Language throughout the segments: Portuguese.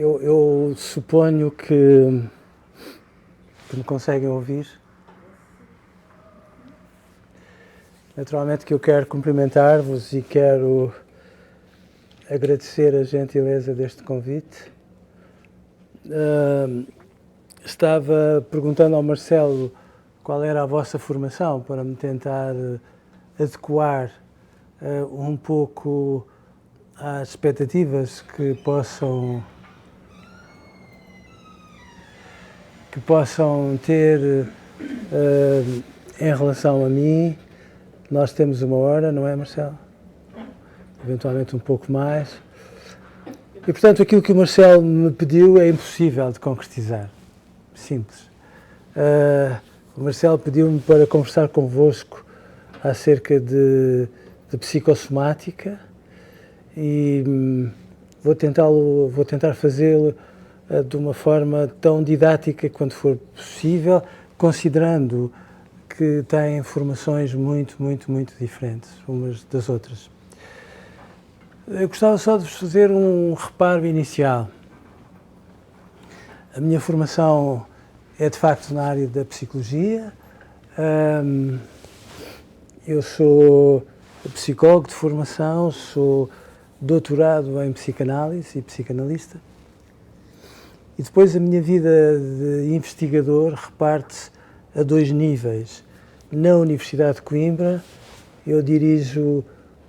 Eu suponho que me conseguem ouvir. Naturalmente que eu quero cumprimentar-vos e quero agradecer a gentileza deste convite. Estava perguntando ao Marcelo qual era a vossa formação para me tentar adequar um pouco às expectativas que possam ter em relação a mim. Nós temos 1 hora, não é, Marcelo? Eventualmente um pouco mais. E, portanto, aquilo que o Marcelo me pediu é impossível de concretizar. Simples. O Marcelo pediu-me para conversar convosco acerca de psicossomática e vou tentar fazê-lo de uma forma tão didática quanto for possível, considerando que têm informações muito diferentes umas das outras. Eu gostava só de vos fazer um reparo inicial. A minha formação é de facto na área da psicologia. Eu sou psicólogo de formação, sou doutorado em psicanálise e psicanalista. E depois a minha vida de investigador reparte-se a 2 níveis. Na Universidade de Coimbra, eu dirijo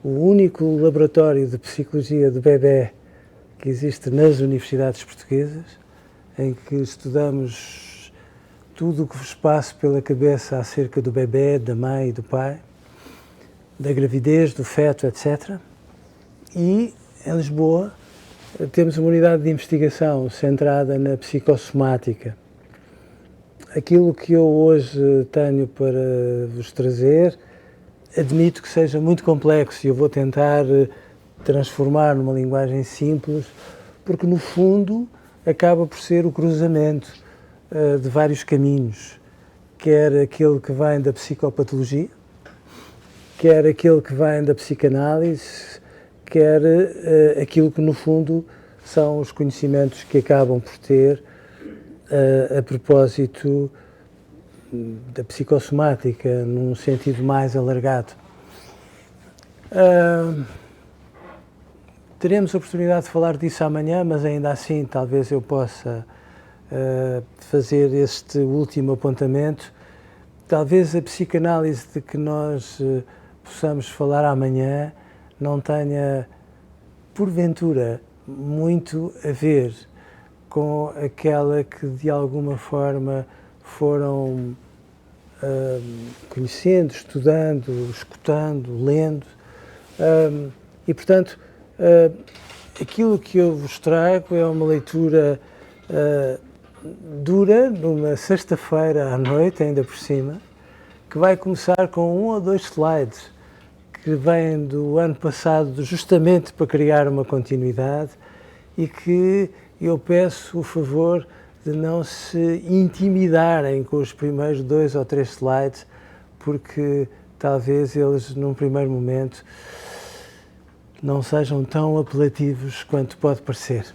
o único laboratório de psicologia de bebé que existe nas universidades portuguesas, em que estudamos tudo o que vos passa pela cabeça acerca do bebé, da mãe e do pai, da gravidez, do feto, etc. E, em Lisboa, temos uma unidade de investigação centrada na psicossomática. Aquilo que eu hoje tenho para vos trazer, admito que seja muito complexo e eu vou tentar transformar numa linguagem simples, porque no fundo acaba por ser o cruzamento de vários caminhos, quer aquele que vem da psicopatologia, quer aquele que vem da psicanálise, quer aquilo que no fundo são os conhecimentos que acabam por ter a propósito da psicossomática, num sentido mais alargado. Teremos a oportunidade de falar disso amanhã, mas ainda assim talvez eu possa fazer este último apontamento. Talvez a psicanálise de que nós possamos falar amanhã não tenha, porventura, muito a ver com aquela que de alguma forma foram conhecendo, estudando, escutando, lendo e, portanto, aquilo que eu vos trago é uma leitura dura, numa sexta-feira à noite, ainda por cima, que vai começar com 1 ou 2 slides que vêm do ano passado justamente para criar uma continuidade e que eu peço o favor de não se intimidarem com os primeiros 2 ou 3 slides, porque talvez eles, num primeiro momento, não sejam tão apelativos quanto pode parecer.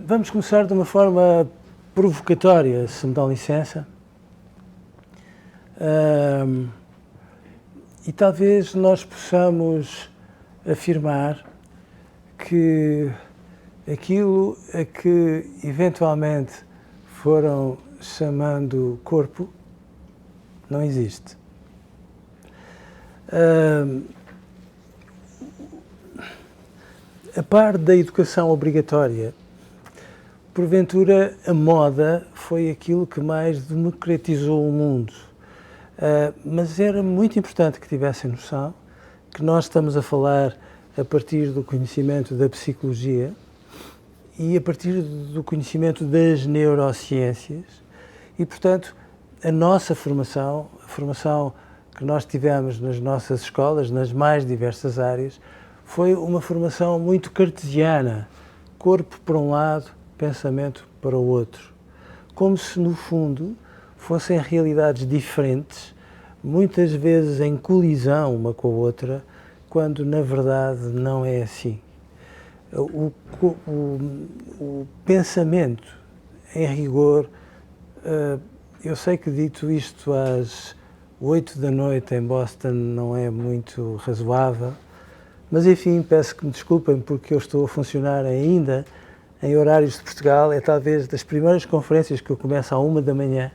Vamos começar de uma forma provocatória, se me dão licença. E talvez nós possamos afirmar que aquilo a que eventualmente foram chamando corpo não existe. A par da educação obrigatória, porventura a moda foi aquilo que mais democratizou o mundo. Mas era muito importante que tivessem noção que nós estamos a falar a partir do conhecimento da psicologia e a partir do conhecimento das neurociências e, portanto, a nossa formação, a formação que nós tivemos nas nossas escolas, nas mais diversas áreas, foi uma formação muito cartesiana, corpo para um lado, pensamento para o outro, como se no fundo fossem realidades diferentes, muitas vezes em colisão uma com a outra, quando na verdade não é assim. O, o, o pensamento, em rigor, eu sei que dito isto às 8 da noite em Boston não é muito razoável, mas enfim, peço que me desculpem porque eu estou a funcionar ainda em horários de Portugal, é talvez das primeiras conferências que eu começo à 1 da manhã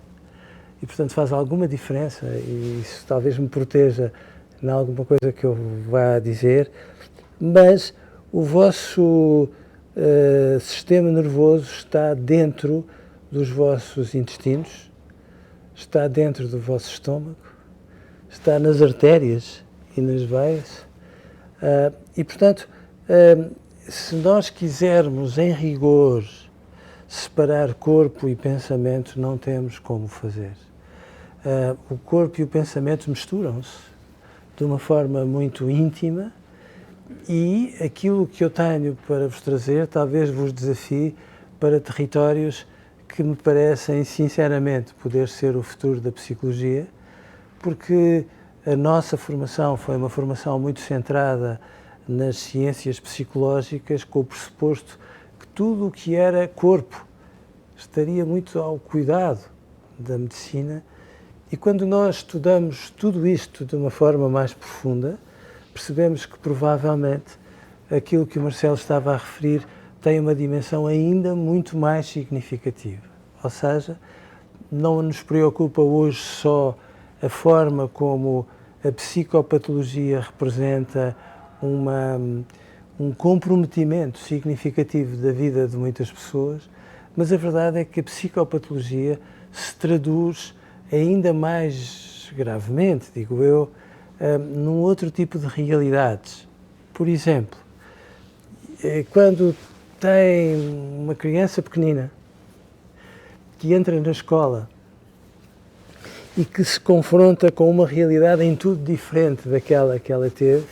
e portanto faz alguma diferença e isso talvez me proteja em alguma coisa que eu vá dizer, mas o vosso sistema nervoso está dentro dos vossos intestinos, está dentro do vosso estômago, está nas artérias e nas veias e portanto se nós quisermos, em rigor, separar corpo e pensamento, não temos como fazer. O corpo e o pensamento misturam-se de uma forma muito íntima e aquilo que eu tenho para vos trazer talvez vos desafie para territórios que me parecem, sinceramente, poder ser o futuro da psicologia, porque a nossa formação foi uma formação muito centrada nas ciências psicológicas, com o pressuposto que tudo o que era corpo estaria muito ao cuidado da medicina. E quando nós estudamos tudo isto de uma forma mais profunda, percebemos que provavelmente aquilo que o Marcelo estava a referir tem uma dimensão ainda muito mais significativa. Ou seja, não nos preocupa hoje só a forma como a psicopatologia representa um comprometimento significativo da vida de muitas pessoas, mas a verdade é que a psicopatologia se traduz ainda mais gravemente, digo eu, num outro tipo de realidades. Por exemplo, quando tem uma criança pequenina que entra na escola e que se confronta com uma realidade em tudo diferente daquela que ela teve,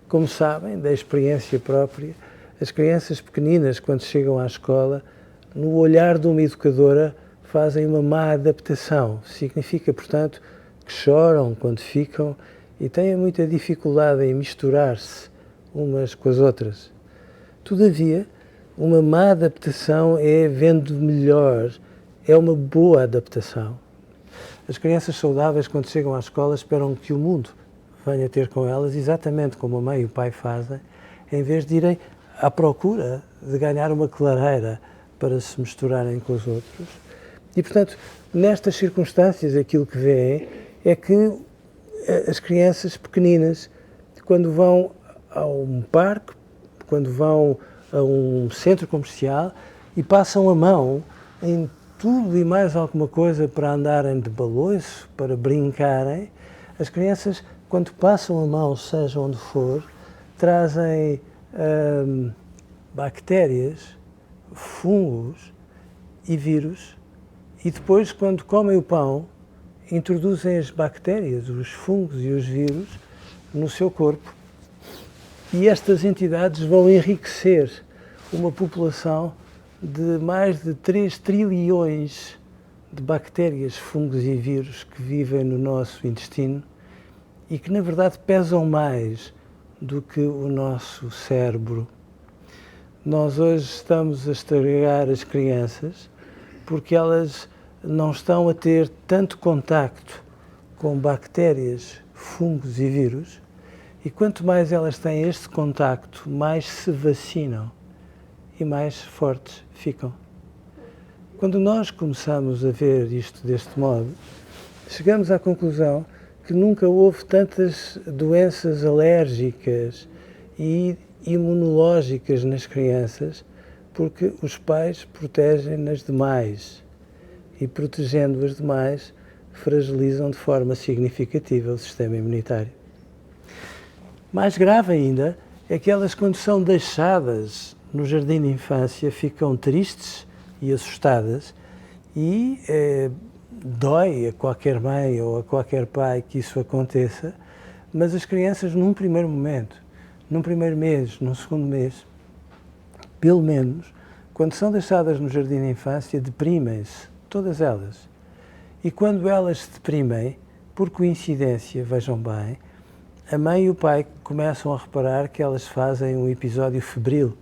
como sabem, da experiência própria, as crianças pequeninas, quando chegam à escola, no olhar de uma educadora, fazem uma má adaptação. Significa, portanto, que choram quando ficam e têm muita dificuldade em misturar-se umas com as outras. Todavia, uma má adaptação é, vendo melhor, é uma boa adaptação. As crianças saudáveis, quando chegam à escola, esperam que o mundo venha ter com elas, exatamente como a mãe e o pai fazem, em vez de irem à procura de ganhar uma clareira para se misturarem com os outros. E, portanto, nestas circunstâncias, aquilo que vêem é que as crianças pequeninas, quando vão a um parque, quando vão a um centro comercial e passam a mão em tudo e mais alguma coisa para andarem de baloiço, para brincarem, as crianças, quando passam a mão, seja onde for, trazem bactérias, fungos e vírus e depois, quando comem o pão, introduzem as bactérias, os fungos e os vírus no seu corpo. E estas entidades vão enriquecer uma população de mais de 3 trilhões de bactérias, fungos e vírus que vivem no nosso intestino e que, na verdade, pesam mais do que o nosso cérebro. Nós hoje estamos a estragar as crianças porque elas não estão a ter tanto contacto com bactérias, fungos e vírus, e quanto mais elas têm este contacto, mais se vacinam e mais fortes ficam. Quando nós começamos a ver isto deste modo, chegamos à conclusão que nunca houve tantas doenças alérgicas e imunológicas nas crianças, porque os pais protegem-nas demais e, protegendo-as demais, fragilizam de forma significativa o sistema imunitário. Mais grave ainda é que elas, quando são deixadas no jardim de infância, ficam tristes e assustadas e dói a qualquer mãe ou a qualquer pai que isso aconteça, mas as crianças, num primeiro momento, num primeiro mês, num segundo mês, pelo menos, quando são deixadas no jardim de infância, deprimem-se, todas elas. E quando elas se deprimem, por coincidência, vejam bem, a mãe e o pai começam a reparar que elas fazem um episódio febril.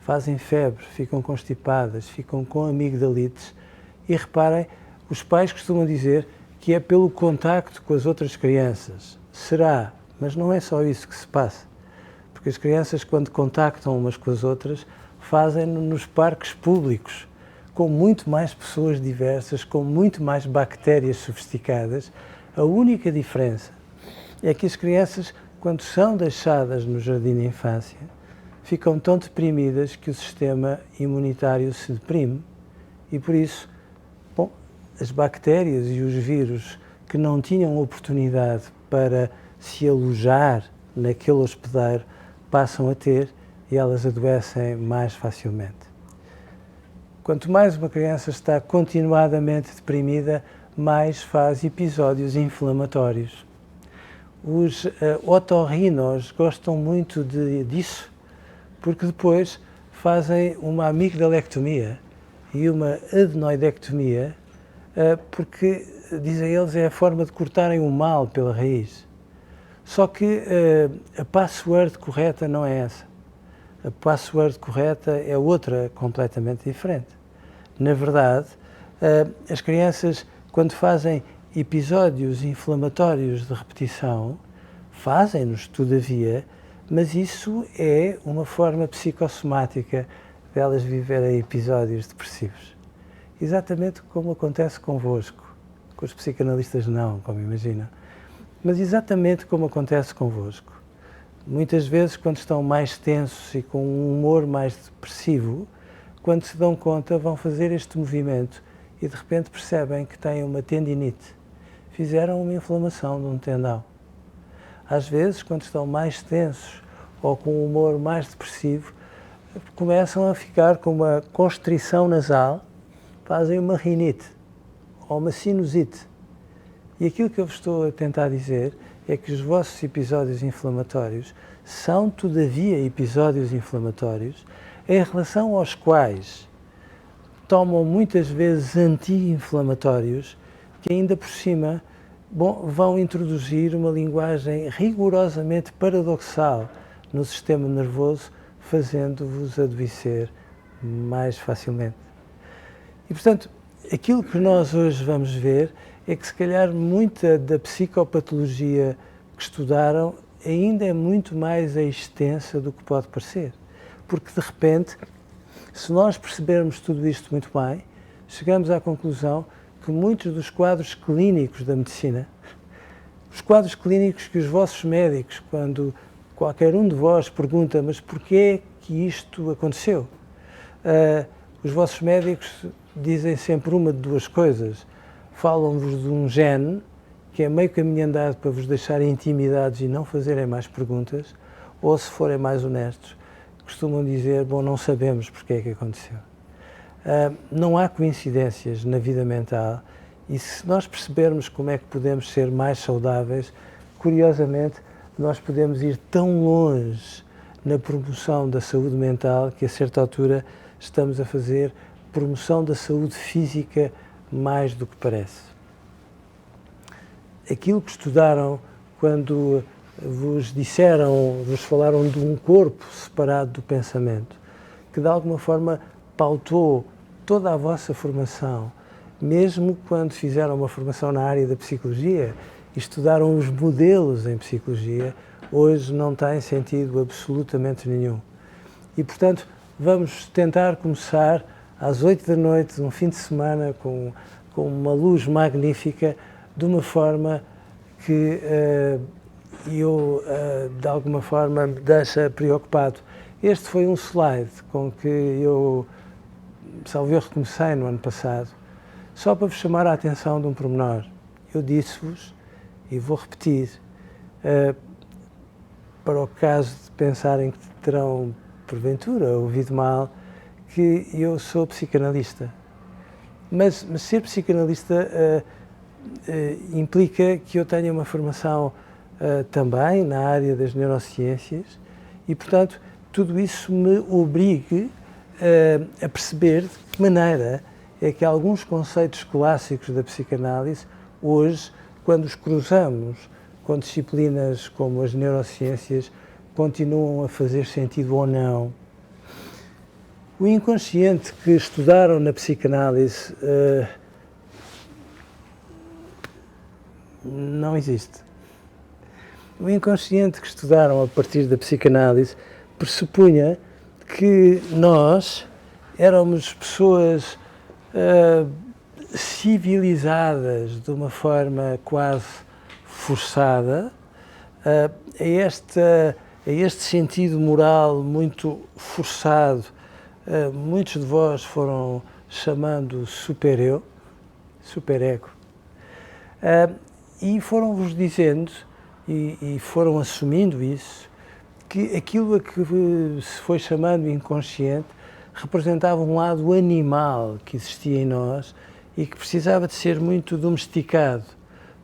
fazem febre, ficam constipadas, ficam com amigdalites e reparem, os pais costumam dizer que é pelo contacto com as outras crianças. Será, mas não é só isso que se passa, porque as crianças quando contactam umas com as outras fazem-no nos parques públicos, com muito mais pessoas diversas, com muito mais bactérias sofisticadas. A única diferença é que as crianças, quando são deixadas no jardim de infância, ficam tão deprimidas que o sistema imunitário se deprime e, por isso, bom, as bactérias e os vírus que não tinham oportunidade para se alojar naquele hospedeiro passam a ter e elas adoecem mais facilmente. Quanto mais uma criança está continuadamente deprimida, mais faz episódios inflamatórios. Os otorrinos gostam muito disso, porque depois fazem uma amigdalectomia e uma adenoidectomia, porque, dizem eles, é a forma de cortarem o mal pela raiz. Só que a password correta não é essa. A password correta é outra completamente diferente. Na verdade, as crianças, quando fazem episódios inflamatórios de repetição, fazem-nos, todavia, mas isso é uma forma psicossomática delas viverem episódios depressivos. Exatamente como acontece convosco. Com os psicanalistas não, como imaginam. Mas exatamente como acontece convosco. Muitas vezes, quando estão mais tensos e com um humor mais depressivo, quando se dão conta, vão fazer este movimento e de repente percebem que têm uma tendinite. Fizeram uma inflamação de um tendão. Às vezes, quando estão mais tensos ou com um humor mais depressivo, começam a ficar com uma constrição nasal, fazem uma rinite ou uma sinusite. E aquilo que eu vos estou a tentar dizer é que os vossos episódios inflamatórios são, todavia, episódios inflamatórios em relação aos quais tomam muitas vezes anti-inflamatórios que ainda por cima vão introduzir uma linguagem rigorosamente paradoxal no sistema nervoso, fazendo-vos adoecer mais facilmente. E, portanto, aquilo que nós hoje vamos ver é que, se calhar, muita da psicopatologia que estudaram ainda é muito mais extensa do que pode parecer. Porque, de repente, se nós percebermos tudo isto muito bem, chegamos à conclusão que muitos dos quadros clínicos da medicina, os quadros clínicos que os vossos médicos, quando qualquer um de vós pergunta, mas porquê que isto aconteceu? Os vossos médicos dizem sempre uma de duas coisas. Falam-vos de um gene, que é meio caminho andado para vos deixarem intimidados e não fazerem mais perguntas, ou, se forem mais honestos, costumam dizer, não sabemos porque é que aconteceu. Não há coincidências na vida mental e, se nós percebermos como é que podemos ser mais saudáveis, curiosamente, nós podemos ir tão longe na promoção da saúde mental que, a certa altura, estamos a fazer promoção da saúde física mais do que parece. Aquilo que estudaram quando vos falaram de um corpo separado do pensamento, que de alguma forma pautou toda a vossa formação, mesmo quando fizeram uma formação na área da psicologia e estudaram os modelos em psicologia, hoje não tem sentido absolutamente nenhum. E, portanto, vamos tentar começar às 8 da noite, um fim de semana, com uma luz magnífica, de uma forma que eu, de alguma forma, me deixa preocupado. Este foi um slide com que eu, salvo erro, comecei no ano passado, só para vos chamar a atenção de um pormenor. Eu disse-vos, e vou repetir, para o caso de pensarem que terão, porventura, ouvido mal, que eu sou psicanalista. Mas ser psicanalista implica que eu tenha uma formação também na área das neurociências e, portanto, tudo isso me obrigue a perceber de que maneira é que alguns conceitos clássicos da psicanálise, hoje, quando os cruzamos com disciplinas como as neurociências, continuam a fazer sentido ou não. O inconsciente que estudaram na psicanálise não existe. O inconsciente que estudaram a partir da psicanálise pressupunha que nós éramos pessoas civilizadas de uma forma quase forçada a este sentido moral muito forçado. Muitos de vós foram chamando superego, e foram-vos dizendo e foram assumindo isso, que aquilo a que se foi chamando inconsciente representava um lado animal que existia em nós e que precisava de ser muito domesticado,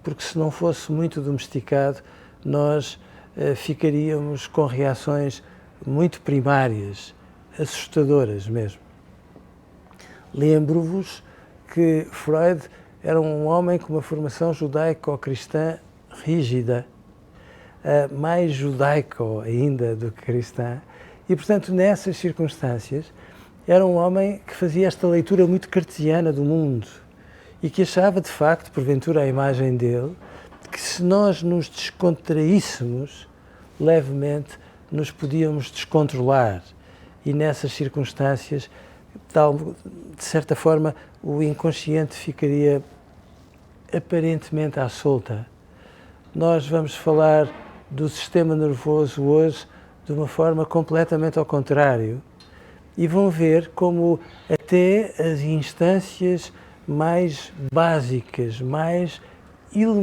porque se não fosse muito domesticado, nós ficaríamos com reações muito primárias, assustadoras mesmo. Lembro-vos que Freud era um homem com uma formação judaico-cristã rígida, mais judaico ainda do que cristã, e portanto nessas circunstâncias era um homem que fazia esta leitura muito cartesiana do mundo e que achava de facto, porventura a imagem dele, que se nós nos descontraíssemos levemente nos podíamos descontrolar, e nessas circunstâncias de certa forma o inconsciente ficaria aparentemente à solta. Nós vamos falar do sistema nervoso hoje de uma forma completamente ao contrário, e vão ver como até as instâncias mais básicas, mais elementares,